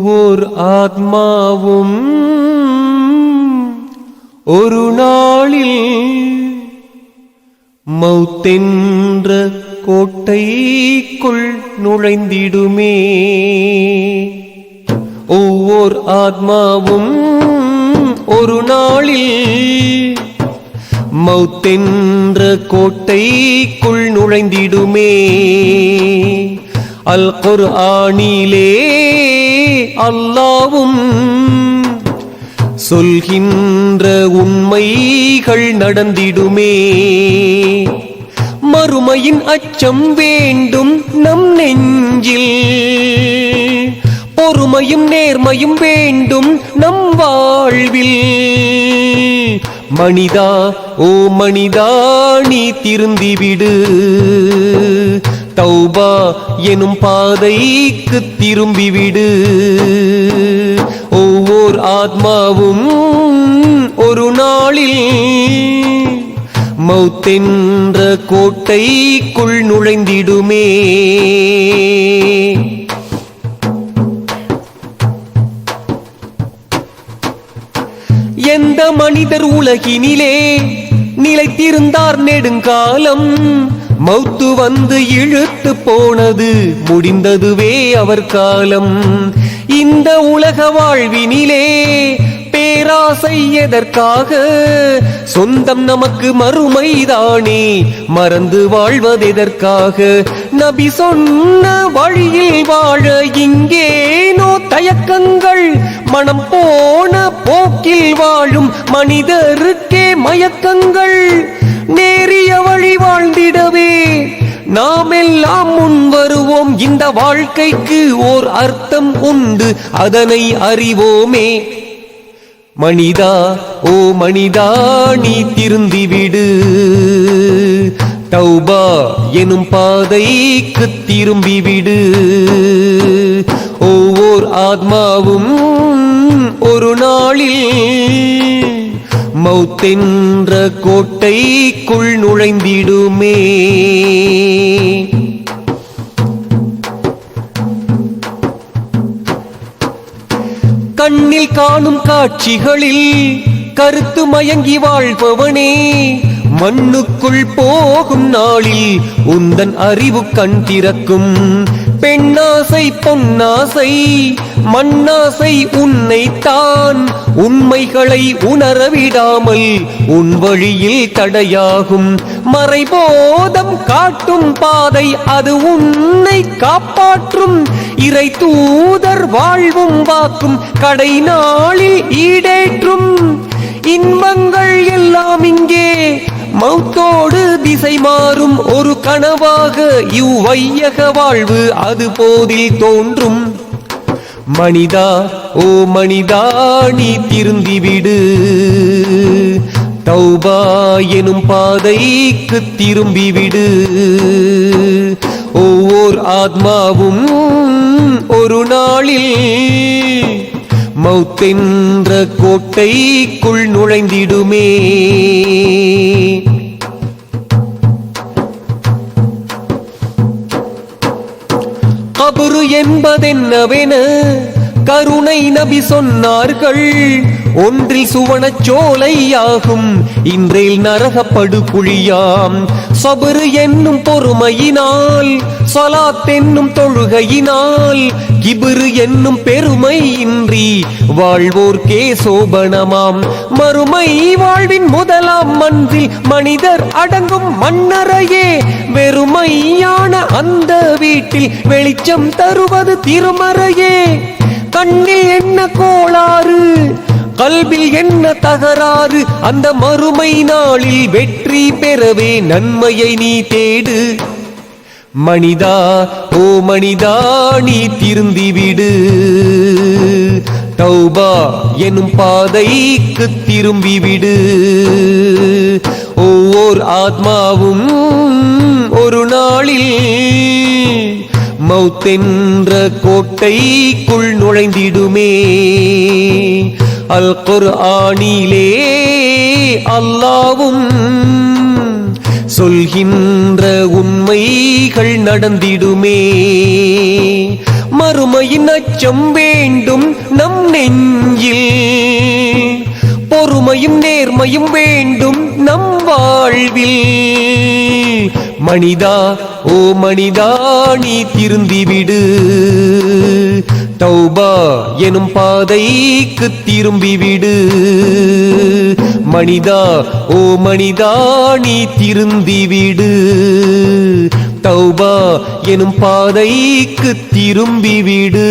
ஒவ்வொரு ஆத்மாவும் ஒரு நாளில் மௌத்தென்ற கோட்டைக்குள் நுழைந்திடுமே. ஒவ்வொரு ஆத்மாவும் ஒரு நாளில் மௌத்தென்ற கோட்டைக்குள் நுழைந்திடுமே. அல் குர்ஆனிலே அல்லாஹ்வும் சொல்கின்ற உண்மைகள் நடந்திடுமே. மறுமையின் அச்சம் வேண்டும் நம் நெஞ்சில், பொறுமையும் நேர்மையும் வேண்டும் நம் வாழ்வில். மனிதா ஓ மனிதா நீ திருந்திவிடு, தௌபா எனும் பாதைக்கு திரும்பிவிடு. ஒவ்வொரு ஆத்மாவும் ஒரு நாளில் மௌத்தென்ற கோட்டைக்குள் நுழைந்திடுமே. எந்த மனிதர் உலகினிலே நிலைத்திருந்தார் நெடுங்காலம், மௌத்து வந்து இழுத்து போனது முடிந்ததுவே அவர் காலம். இந்த உலக வாழ்வினிலே பேராசை எதற்காக? சொந்தம் நமக்கு மறுமைதானே, மறந்து வாழ்வதெதற்காக? நபி சொன்ன வழியில் வாழ இங்கேனோ தயக்கங்கள், மனம் போன போக்கில் வாழும் மனிதருக்கே மயக்கங்கள். நேரிய வழி வாழ்ந்திடவே நாம் எல்லாம் முன் வருவோம். இந்த வாழ்க்கைக்கு ஓர் அர்த்தம் உண்டு, அதனை அறிவோமே. மனிதா ஓ மனிதா நீ திருந்திவிடு, தௌபா எனும் பாதைக்கு திரும்பிவிடு. ஒவ்வொரு ஆத்மாவும் ஒரு நாளில் மௌத்தென்ற கோட்டைக்குள் நுழைந்திடுமே. கண்ணில் காணும் காட்சிகளில் கருத்து மயங்கி வாழ்பவனே, மண்ணுக்குள் போகும் நாளில் உந்தன் அறிவு கண் திறக்கும். பெண்ணாசை பொன்னாசை மண்ணாசை உன்னைத்தான் உண்மைகளை உணரவிடாமல் உன் வழியில் தடையாகும். மறைபோதம் காட்டும் பாதை அது உன்னை காப்பாற்றும். இறை தூதர் வாழ்வும் வாக்கும் கடை நாளில் ஈடேற்றும். இன்பங்கள் எல்லாம் இங்கே மௌத்தோடு திசை மாறும். ஒரு கனவாக இவ்வையக வாழ்வு அது போதில் தோன்றும். மனிதா ஓ மனிதா நீ திருந்திவிடு, தௌபா எனும் பாதைக்கு திரும்பிவிடு. ஒவ்வொரு ஆத்மாவும் ஒரு நாளில் மௌத்தென்ற கோட்டைக்குள் நுழைந்திடுமே. கபரு என்பதென்னவென கருணை நபி சொன்னார்கள். ஒன்றில் சுவனச் சோலையாகும், இன்றில் நரகப்படு குழியாம். சபரு என்னும் பொறுமையினால், ஸலாத் என்னும் தொழுகையினால், கிபுரு என்னும் பெருமை இன்றி வாழ்வோர்க்கே சோபனமாம். மறுமை வாழ்வின் முதலாம் மன்றில் மனிதர் அடங்கும் மண்ணறையே. வெறுமையான அந்த வீட்டில் வெளிச்சம் தருவது திருமறையே. கண்ணில் என்ன கோளாறு, கல்வில் என்ன தகராறு, அந்த மறுமை நாளில் வெற்றி பெறவே நன்மையை நீ தேடு. மனிதா ஓ மனிதா நீ திருந்திவிடு, தௌபா எனும் பாதைக்கு திரும்பிவிடு. ஒவ்வொரு ஆத்மாவும் ஒரு நாளில் மௌத்தென்ற கோட்டைக்குள் நுழைந்திடுமே. அல் குர்ஆனிலே அல்லாஹ்வும் சொல்கின்ற உண்மைகள் நடந்திடுமே. மறுமையின் அச்சம் வேண்டும் நம் நெஞ்சில், பொறுமையும் நேர்மையும் வேண்டும் நம் வாழ்வில். மனிதா ஓ மனிதா நீ திருந்திவிடு, தௌபா எனும் பாதைக்கு திரும்பிவிடு. மனிதா ஓ மனிதா நீ திருந்திவிடு, தௌபா எனும் பாதைக்கு திரும்பிவிடு.